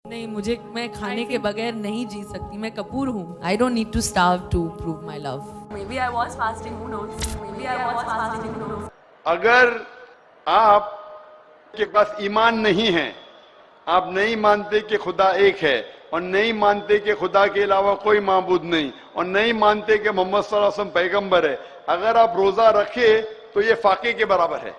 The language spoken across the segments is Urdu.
نہیں مجھے میں کھانے کے بغیر نہیں جی سکتی. میں کپور ہوں. I don't need to starve to prove my love. Maybe I was fasting, who knows? Maybe I was fasting, who knows? اگر آپ کے پاس ایمان نہیں ہے, آپ نہیں مانتے کہ خدا ایک ہے, اور نہیں مانتے کہ خدا کے علاوہ کوئی معبود نہیں, اور نہیں مانتے کہ محمد صلی اللہ علیہ وسلم پیغمبر ہے, اگر آپ روزہ رکھے تو یہ فاقے کے برابر ہے.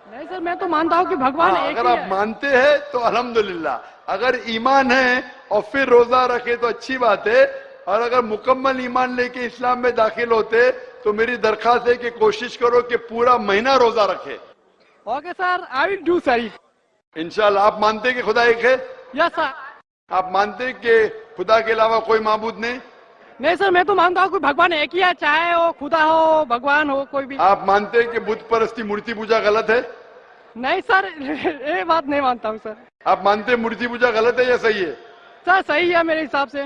نہیں سر, میں تو مانتا ہوں کہ بھگوان ایک اگر ہی آپ ہے. مانتے ہیں تو الحمدللہ, اگر ایمان ہے اور پھر روزہ رکھے تو اچھی بات ہے, اور اگر مکمل ایمان لے کے اسلام میں داخل ہوتے تو میری درخواست ہے کہ کوشش کرو کہ پورا مہینہ روزہ رکھے. Okay sir, I will do sir. انشاءاللہ. آپ مانتے ہیں کہ خدا ایک ہے؟ یس سر. آپ مانتے ہیں کہ خدا کے علاوہ کوئی معبود نہیں؟ نہیں سر, میں تو مانتا ہوں کہ بھگوان ایک ہی ہے, چاہے وہ خدا ہو, بھگوان ہو, کوئی بھی. آپ مانتے ہیں کہ بت پرستی, مورتی پوجا غلط ہے؟ نہیں سر, یہ بات نہیں مانتا ہوں سر. آپ مانتے ہیں مورتی پوجا غلط ہے یا صحیح ہے؟ سر صحیح ہے میرے حساب سے.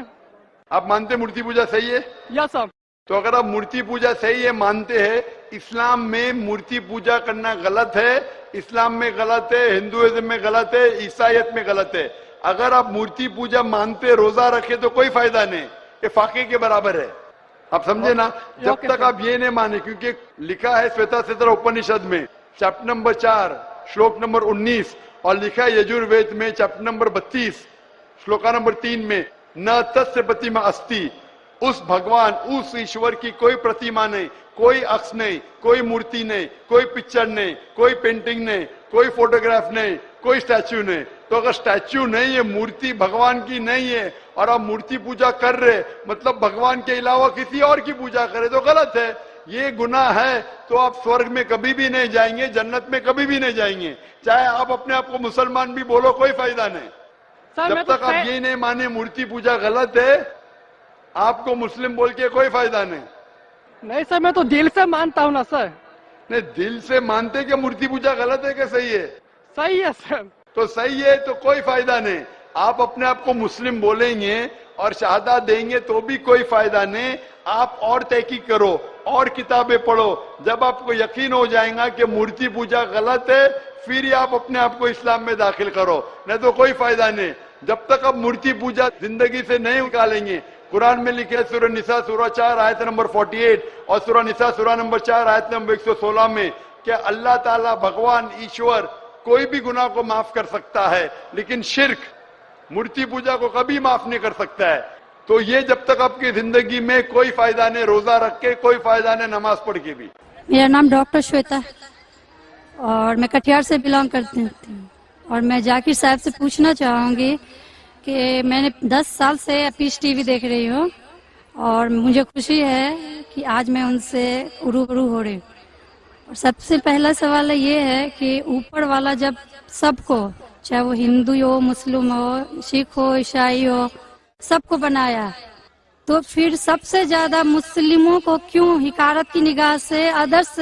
آپ مانتے ہیں مورتی پوجا صحیح ہے؟ یس سر. تو اگر آپ مورتی پوجا صحیح ہے مانتے ہیں, اسلام میں مورتی پوجا کرنا غلط ہے, اسلام میں غلط ہے, ہندوازم میں غلط ہے, عیسائیت میں غلط ہے. اگر آپ مورتی پوجا مانتے, روزہ رکھے تو کوئی فائدہ نہیں, یہ فاقے کے برابر ہے. آپ سمجھے نا؟ جب تک آپ یہ نہیں مانے, کیونکہ لکھا ہے شویتا سترا اپنشد میں چیپٹر نمبر 4 شلوک نمبر 19, اور لکھا ہے یجوروید میں چیپٹر نمبر 32 شلوکا نمبر 3 میں, نہ تسیہ پرتیما استی, اس بھگوان, اس ایشور کی کوئی پرتیما نہیں, کوئی عکس نہیں, کوئی مورتی نہیں, کوئی پکچر نہیں, کوئی پینٹنگ نہیں, کوئی فوٹوگراف نہیں, کوئی اسٹیچو نہیں. تو اگر اسٹیچو نہیں ہے, مورتی بھگوان کی نہیں ہے, اور آپ مورتی پوجا کر رہے, مطلب بھگوان کے علاوہ کسی اور کی پوجا کرے, تو غلط ہے, یہ گناہ ہے. تو آپ سورگ میں کبھی بھی نہیں جائیں گے, جنت میں کبھی بھی نہیں جائیں گے, چاہے آپ اپنے آپ کو مسلمان بھی بولو, کوئی فائدہ نہیں. سر جب تک آپ یہ نہیں مانے مورتی پوجا غلط ہے, آپ کو مسلم بول کے کوئی فائدہ نہیں. نہیں سر, میں تو دل سے مانتا ہوں نا سر. نہیں, دل سے مانتے کہ مورتی پوجا غلط ہے کہ صحیح ہے؟ صحیح ہے سر. تو صحیح ہے تو کوئی فائدہ نہیں. آپ اپنے آپ کو مسلم بولیں گے اور شہادت دیں گے تو بھی کوئی فائدہ نہیں. آپ اور تحقیق کرو, اور کتابیں پڑھو, جب آپ کو یقین ہو جائے گا کہ مورتی پوجا غلط ہے, پھر ہی آپ اپنے آپ کو اسلام میں داخل کرو, نہیں تو کوئی فائدہ نہیں. جب تک آپ مورتی پوجا زندگی سے نہیں نکالیں گے, قرآن میں لکھے سورہ نساء سورہ 4 آیت نمبر 48 اور سورہ نساء سورہ نمبر 4 آیت نمبر 116 میں کہ اللہ تعالیٰ بھگوان ایشور کوئی بھی گناہ کو معاف کر سکتا ہے, لیکن شرک, مورتی پوجا کو کبھی معاف نہیں کر سکتا ہے. تو یہ جب تک آپ کی زندگی میں کوئی فائدہ نہیں, روزہ رکھ کے کوئی فائدہ نہیں, نماز پڑھ کے بھی. میرا نام ڈاکٹر شویتا ہے اور میں کٹیہار سے بلانگ کرتی ہوں. اور میں ذاکر صاحب سے پوچھنا چاہوں گی کہ میں نے 10 سال سے پیس ٹی وی دیکھ رہی ہوں, اور مجھے خوشی ہے کہ آج میں ان سے روبرو ہو رہی ہوں. اور سب سے پہلا سوال یہ ہے کہ اوپر والا جب سب کو, چاہے وہ ہندو ہو, مسلم ہو, سکھ ہو, عیسائی ہو, سب کو بنایا, تو پھر سب سے زیادہ مسلموں کو کیوں حقارت کی نگاہ سے ادرس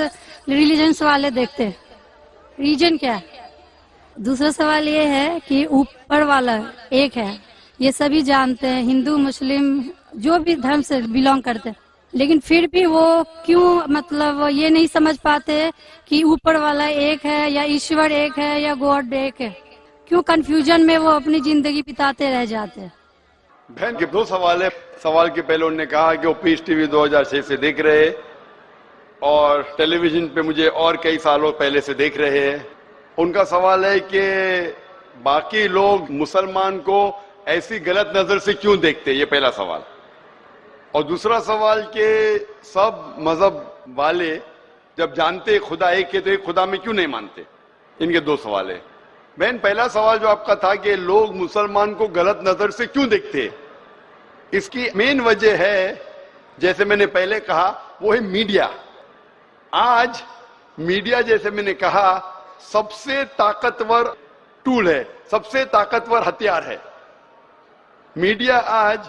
ریلیجنس والے دیکھتے ہیں؟ ریجن کیا ہے؟ دوسرا سوال یہ ہے کہ اوپر والا ایک ہے, یہ سبھی جانتے ہیں, ہندو مسلم جو بھی دھرم سے بلانگ کرتے ہیں, لیکن پھر بھی وہ کیوں مطلب یہ نہیں سمجھ پاتے کہ اوپر والا ایک ہے یا ایشور ایک ہے یا گاڈ ایک ہے؟ کیوں کنفیوژن میں وہ اپنی زندگی بتاتے رہ جاتے ہیں؟ بہن کے 2 سوال ہے. سوال کے پہلے انہوں نے کہا کہ وہ پیس ٹی وی 2006 سے دیکھ رہے, اور ٹیلی ویژن پہ مجھے اور کئی سالوں پہلے سے دیکھ رہے ہیں. ان کا سوال ہے کہ باقی لوگ مسلمان کو ایسی غلط نظر سے کیوں دیکھتے, یہ پہلا سوال. اور دوسرا سوال کہ سب مذہب والے جب جانتے خدا ایک ہے تو ایک خدا میں کیوں نہیں مانتے. ان کے 2 سوال ہیں. بہن, پہلا سوال جو آپ کا تھا کہ لوگ مسلمان کو غلط نظر سے کیوں دیکھتے, اس کی مین وجہ ہے, جیسے میں نے پہلے کہا, وہ ہے میڈیا. آج میڈیا, جیسے میں نے کہا, سب سے طاقتور ٹول ہے, سب سے طاقتور ہتھیار ہے. میڈیا آج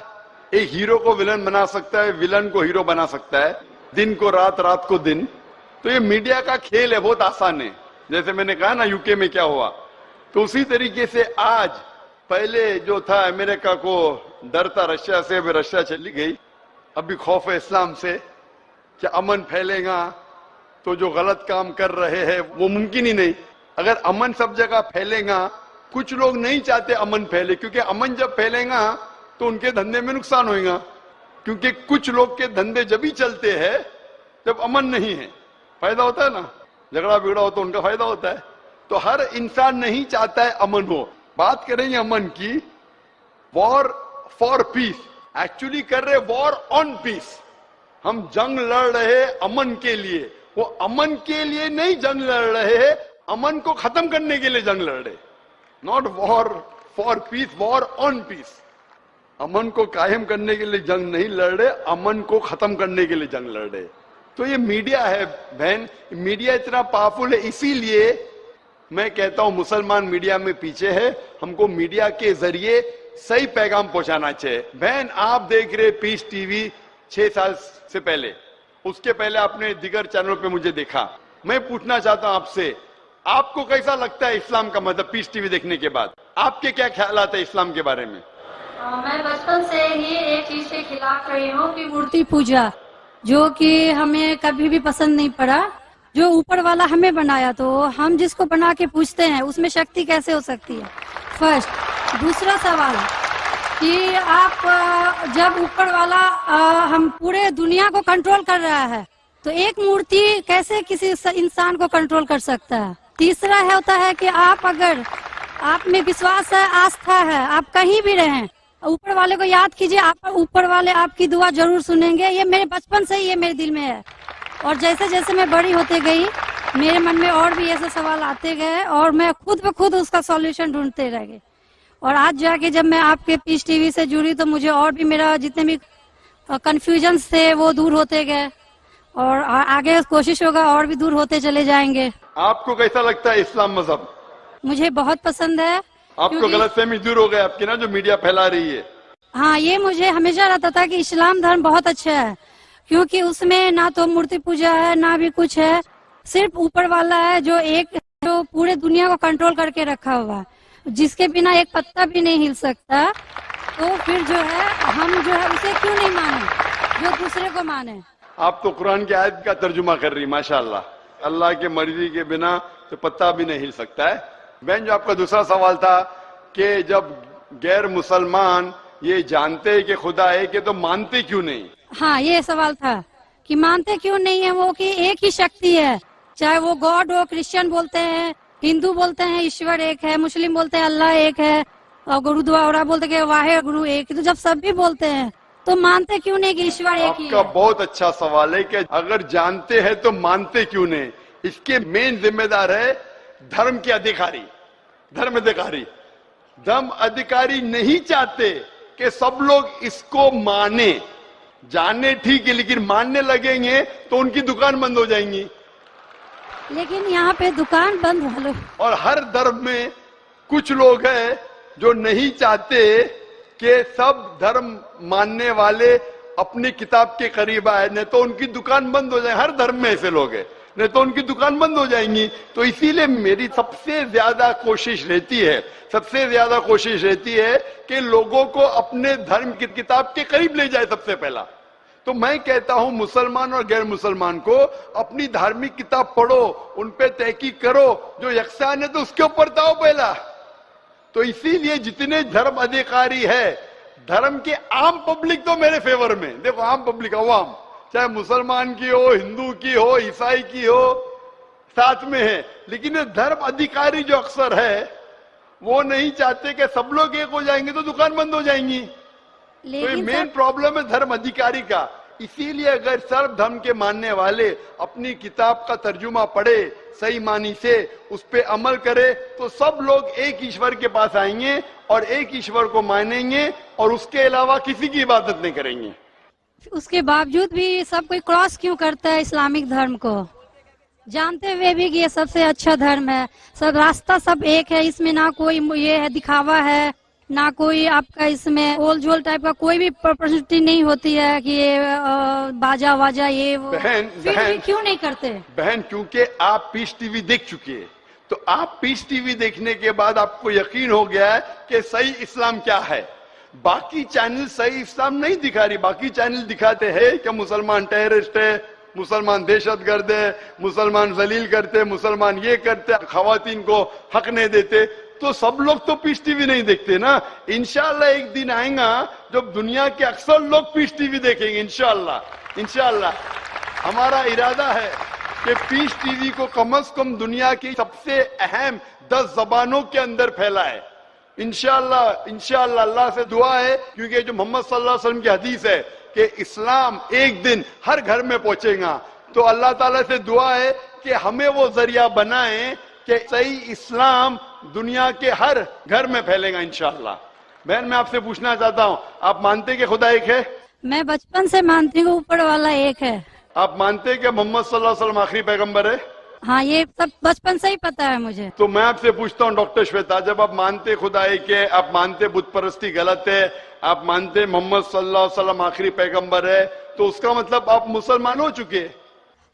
ایک ہیرو کو ولن بنا سکتا ہے, ولن کو ہیرو بنا سکتا ہے, دن کو رات, رات کو دن. تو یہ میڈیا کا کھیل ہے, بہت آسان ہے. جیسے میں نے کہا نا یو کے میں کیا ہوا, تو اسی طریقے سے آج پہلے جو تھا امریکہ کو ڈر تھا رشیا سے, اب رشیا چلی گئی. ابھی خوف ہے اسلام سے کہ امن پھیلے گا تو جو غلط کام کر رہے ہیں وہ ممکن ہی نہیں. اگر امن سب جگہ پھیلے گا کچھ لوگ نہیں چاہتے امن پھیلے, کیونکہ امن جب پھیلے گا تو ان کے دھندے میں نقصان ہوئے گا, کیونکہ کچھ لوگ کے دھندے جب ہی چلتے ہیں جب امن نہیں ہے. فائدہ ہوتا ہے نا, جھگڑا بگڑا ہو تو ان کا فائدہ ہوتا ہے. تو ہر انسان نہیں چاہتا ہے امن ہو. بات کریں گے امن کی, وار فار پیس, ایکچولی کر رہے وار آن پیس. ہم جنگ لڑ رہے امن کے لیے, وہ امن کے لیے نہیں جنگ لڑ رہے, امن کو ختم کرنے کے لیے جنگ لڑ رہے. ناٹ وار فار پیس, وار آن پیس. امن کو قائم کرنے کے لیے جنگ نہیں لڑ رہے, امن کو ختم کرنے کے لیے جنگ لڑ رہے. تو یہ میڈیا ہے بہن, میڈیا اتنا پاورفل ہے, اسی لیے میں کہتا ہوں مسلمان میڈیا میں پیچھے ہے. ہم کو میڈیا کے ذریعے صحیح پیغام پہنچانا چاہیے. بہن آپ دیکھ رہے پیس ٹی وی 6 سال سے پہلے, اس کے پہلے آپ نے دیگر چینلوں پہ مجھے دیکھا. میں پوچھنا چاہتا ہوں آپ سے, آپ کو کیسا لگتا ہے اسلام کا مطلب پیس ٹی وی دیکھنے کے بعد؟ آپ کے کیا خیالات ہیں اسلام کے بارے میں؟ میں بچپن سے ہی ایک چیز کے خلاف رہی ہوں کہ مورتی پوجا, جو کہ ہمیں کبھی بھی پسند نہیں پڑا. جو اوپر والا ہمیں بنایا تو ہم جس کو بنا کے پوچھتے ہیں اس میں شکتی کیسے ہو سکتی ہے؟ فرسٹ. دوسرا سوال کہ آپ جب اوپر والا ہم پورے دنیا کو کنٹرول کر رہا ہے تو ایک مورتی کیسے کسی انسان کو کنٹرول کر سکتا ہے؟ تیسرا ہوتا ہے کہ آپ اگر آپ میں وشواس ہے, آستھا ہے, آپ کہیں بھی رہیں, اوپر والے کو یاد کیجئے, آپ اوپر والے آپ کی دعا ضرور سنیں گے. یہ میرے بچپن سے ہی یہ میرے دل میں ہے, اور جیسے جیسے میں بڑی ہوتے گئی میرے من میں اور بھی ایسے سوال آتے گئے, اور میں خود بخود اس کا سولوشن ڈھونڈتے رہ گئے. اور آج جا کے جب میں آپ کے پیس ٹی وی سے جڑی تو مجھے اور بھی میرا جتنے بھی کنفیوژنس تھے وہ دور ہوتے گئے, اور آگے کوشش ہوگا اور بھی دور ہوتے چلے جائیں گے. آپ کو کیسا لگتا ہے اسلام مذہب؟ مجھے بہت پسند ہے. آپ کو غلط فہمی دور ہو گئے آپ کی نا, جو میڈیا پھیلا رہی ہے؟ ہاں, یہ مجھے ہمیشہ رہتا تھا کہ اسلام دھرم بہت اچھا ہے, کیونکہ اس میں نہ تو مورتی پوجا ہے نہ بھی کچھ ہے, صرف اوپر والا ہے جو پورے دنیا کو کنٹرول کر کے رکھا ہوا ہے, جس کے بنا ایک پتا بھی نہیں ہل سکتا. تو پھر جو ہے ہم جو ہے اسے کیوں نہیں مانیں جو دوسرے کو مانے. آپ تو قرآن کی آیت کا ترجمہ کر رہی, ماشاءاللہ. اللہ کے مرضی کے بنا تو پتا بھی نہیں ہل سکتا ہے. بہن, جو آپ کا دوسرا سوال تھا کہ جب غیر مسلمان یہ جانتے ہیں کہ خدا ہے کہ تو مانتے کیوں نہیں؟ ہاں, یہ سوال تھا کہ مانتے کیوں نہیں ہے وہ, کہ ایک ہی شکتی ہے, چاہے وہ گاڈ ہو, کرسچن بولتے ہیں, ہندو بولتے ہیں ایشور ایک ہے, مسلم بولتے ہیں اللہ ایک ہے, اور گرودوارا بولتے کہ واحد گرو ایک. تو جب سب بھی بولتے ہیں تو مانتے کیوں نہیں کہ ایشور ایک ہی ہے؟ آپ کا بہت اچھا سوال ہے کہ اگر جانتے ہیں تو مانتے کیوں نہیں. اس کے مین ذمہ دار ہے دھرم کے ادھیکاری, دھرم ادھیکاری. دھرم ادھیکاری نہیں چاہتے کہ سب لوگ اس کو مانے. جانے ٹھیک ہے, لیکن ماننے لگیں گے تو ان کی دکان بند ہو جائیں گی. لیکن یہاں پہ دکان بند والو, اور ہر دھرم میں کچھ لوگ ہیں جو نہیں چاہتے کہ سب دھرم ماننے والے اپنی کتاب کے قریب آئے, نہیں تو ان کی دکان بند ہو جائے. ہر دھرم میں ایسے لوگ ہیں, نہیں تو ان کی دکان بند ہو جائیں گی. تو اسی لیے میری سب سے زیادہ کوشش رہتی ہے کہ لوگوں کو اپنے دھرم کی کتاب کے قریب لے جائے سب سے پہلا. تو میں کہتا ہوں مسلمان اور غیر مسلمان کو اپنی دھارمک کتاب پڑھو, ان پہ تحقیق کرو, جو یکساں ہے تو اس کے اوپر جاؤ پہلا. تو اسی لیے جتنے دھرم ادھیکاری ہے, دھرم کے عام پبلک تو میرے فیور میں, دیکھو عام پبلک, عوام, چاہے مسلمان کی ہو, ہندو کی ہو, عیسائی کی ہو, ساتھ میں ہے. لیکن یہ دھرم ادھیکاری جو اکثر ہے وہ نہیں چاہتے کہ سب لوگ ایک ہو جائیں گے تو دکان بند ہو جائیں گی. تو یہ مین پرابلم ہے دھرم ادھیکاری کا. اسی لیے اگر سرو دھرم کے ماننے والے اپنی کتاب کا ترجمہ پڑھے صحیح معنی سے, اس پہ عمل کرے, تو سب لوگ ایک ایشور کے پاس آئیں گے اور ایک ایشور کو مانیں گے, اور اس کے علاوہ کسی کی عبادت نہیں کریں گے. اس کے باوجود بھی سب کوئی کراس کیوں کرتا ہے اسلامک دھرم کو, جانتے ہوئے بھی کہ یہ سب سے اچھا دھرم ہے, سب راستہ سب ایک ہے, اس میں نہ کوئی یہ ہے دکھاوا ہے, نہ کوئی آپ کا اس میں اول جھول ٹائپ کا کوئی بھی پرسنالٹی نہیں ہوتی ہے کہ یہ باجا واجا یہ وہ. بہن کیوں نہیں کرتے؟ بہن, کیونکہ آپ پیس ٹی وی دیکھ چکے ہیں, تو آپ پیس ٹی وی دیکھنے کے بعد آپ کو یقین ہو گیا ہے کہ صحیح اسلام کیا ہے. باقی چینل صحیح اسلام نہیں دکھا رہی. باقی چینل دکھاتے ہیں کہ مسلمان ٹیررسٹ ہے, مسلمان دہشت گرد ہے, مسلمان ذلیل کرتے, مسلمان یہ کرتے, خواتین کو حق نہیں دیتے. تو سب لوگ تو پیس ٹی وی نہیں دیکھتے نا. انشاءاللہ ایک دن آئے گا جب دنیا کے اکثر لوگ پیس ٹی وی دیکھیں گے. انشاءاللہ ہمارا ارادہ ہے کہ پیس ٹی وی کو کم از کم دنیا کی سب سے اہم 10 زبانوں کے اندر پھیلائے. انشاءاللہ اللہ سے دعا ہے, کیونکہ جو محمد صلی اللہ علیہ وسلم کی حدیث ہے کہ اسلام ایک دن ہر گھر میں پہنچے گا, تو اللہ تعالیٰ سے دعا ہے کہ ہمیں وہ ذریعہ بنائیں کہ صحیح اسلام دنیا کے ہر گھر میں پھیلے گا انشاءاللہ. بہن میں آپ سے پوچھنا چاہتا ہوں, آپ مانتے ہیں کہ خدا ایک ہے؟ میں بچپن سے مانتی ہوں اوپر والا ایک ہے. آپ مانتے ہیں کہ محمد صلی اللہ علیہ وسلم آخری پیغمبر ہے؟ ہاں, یہ سب بچپن سے ہی پتا ہے مجھے. تو میں آپ سے پوچھتا ہوں ڈاکٹر شویتا, جب آپ مانتے خدا ایک ہے, آپ مانتے بت پرستی غلط ہے, آپ مانتے محمد صلی اللہ علیہ وسلم آخری پیغمبر ہے, تو اس کا مطلب آپ مسلمان ہو چکے.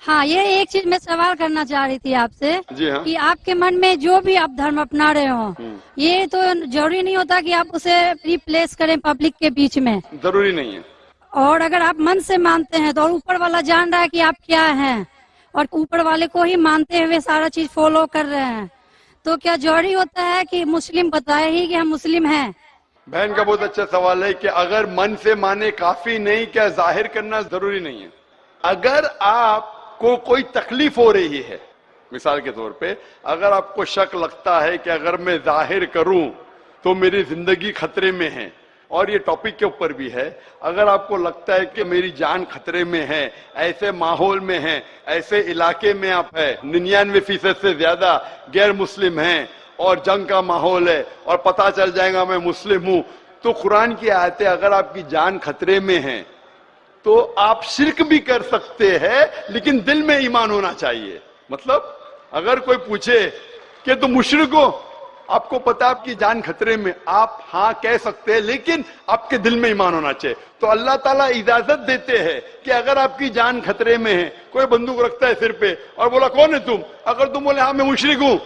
ہاں, یہ ایک چیز میں سوال کرنا چاہ رہی تھی آپ سے جی ہاں. کہ آپ کے من میں جو بھی آپ دھرم اپنا رہے ہوں, یہ تو ضروری نہیں ہوتا کہ آپ اسے ریپلیس کریں پبلک کے بیچ میں. ضروری نہیں ہے. اور اگر آپ من سے مانتے ہیں تو, اور اوپر والا جان رہا ہے کہ آپ کیا ہیں, اور اوپر والے کو ہی مانتے ہوئے سارا چیز فالو کر رہے ہیں, تو کیا ضروری ہوتا ہے کہ مسلم بتائے ہی کہ ہم مسلم ہیں؟ بہن کا بہت اچھا سوال ہے کہ اگر من سے مانے کافی نہیں, کیا ظاہر کرنا ضروری نہیں ہے؟ اگر آپ کو کوئی تکلیف ہو رہی ہے, مثال کے طور پہ اگر آپ کو شک لگتا ہے کہ اگر میں ظاہر کروں تو میری زندگی خطرے میں ہے, اور یہ ٹاپک کے اوپر بھی ہے, اگر آپ کو لگتا ہے کہ میری جان خطرے میں ہے, ایسے ماحول میں ہے, ایسے علاقے میں آپ ہے, 99% سے زیادہ غیر مسلم ہیں اور جنگ کا ماحول ہے, اور پتہ چل جائے گا میں مسلم ہوں, تو قرآن کی آیتیں اگر آپ کی جان خطرے میں ہے تو آپ شرک بھی کر سکتے ہیں, لیکن دل میں ایمان ہونا چاہیے. مطلب اگر کوئی پوچھے کہ تم مشرک ہو, آپ کو پتا آپ کی جان خطرے میں, آپ ہاں کہہ سکتے ہیں, لیکن آپ کے دل میں ایمان ہونا چاہیے. تو اللہ تعالیٰ اجازت دیتے ہیں کہ اگر آپ کی جان خطرے میں ہے, کوئی بندوق رکھتا ہے سر پہ اور بولا کون ہے تم, اگر تم بولے ہاں میں مشرک ہوں,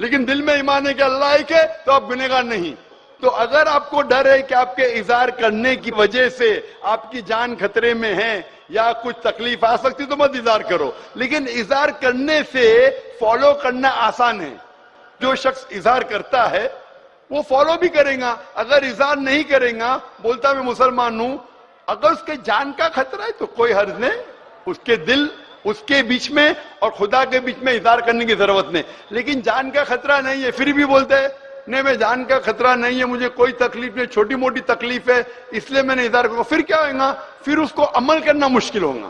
لیکن دل میں ایمان ہے کہ اللہ ایک ہے, تو آپ گنہگار نہیں. تو اگر آپ کو ڈر ہے کہ آپ کے اظہار کرنے کی وجہ سے آپ کی جان خطرے میں ہے یا کچھ تکلیف آ سکتی, تو مت اظہار کرو. لیکن اظہار کرنے سے فالو کرنا آسان ہے. جو شخص اظہار کرتا ہے وہ فالو بھی کرے گا, اگر اظہار نہیں کرے گا, بولتا میں مسلمان ہوں, اگر اس کے جان کا خطرہ ہے تو کوئی حرج نہیں, اس کے دل اس کے بیچ میں اور خدا کے بیچ میں اظہار کرنے کی ضرورت نہیں. لیکن جان کا خطرہ نہیں ہے, پھر بھی بولتے ہیں نہیں میں جان کا خطرہ نہیں ہے, مجھے کوئی تکلیف نہیں, چھوٹی موٹی تکلیف ہے, اس لیے میں نے اظہار کروں, پھر کیا ہوگا, پھر اس کو عمل کرنا مشکل ہوگا.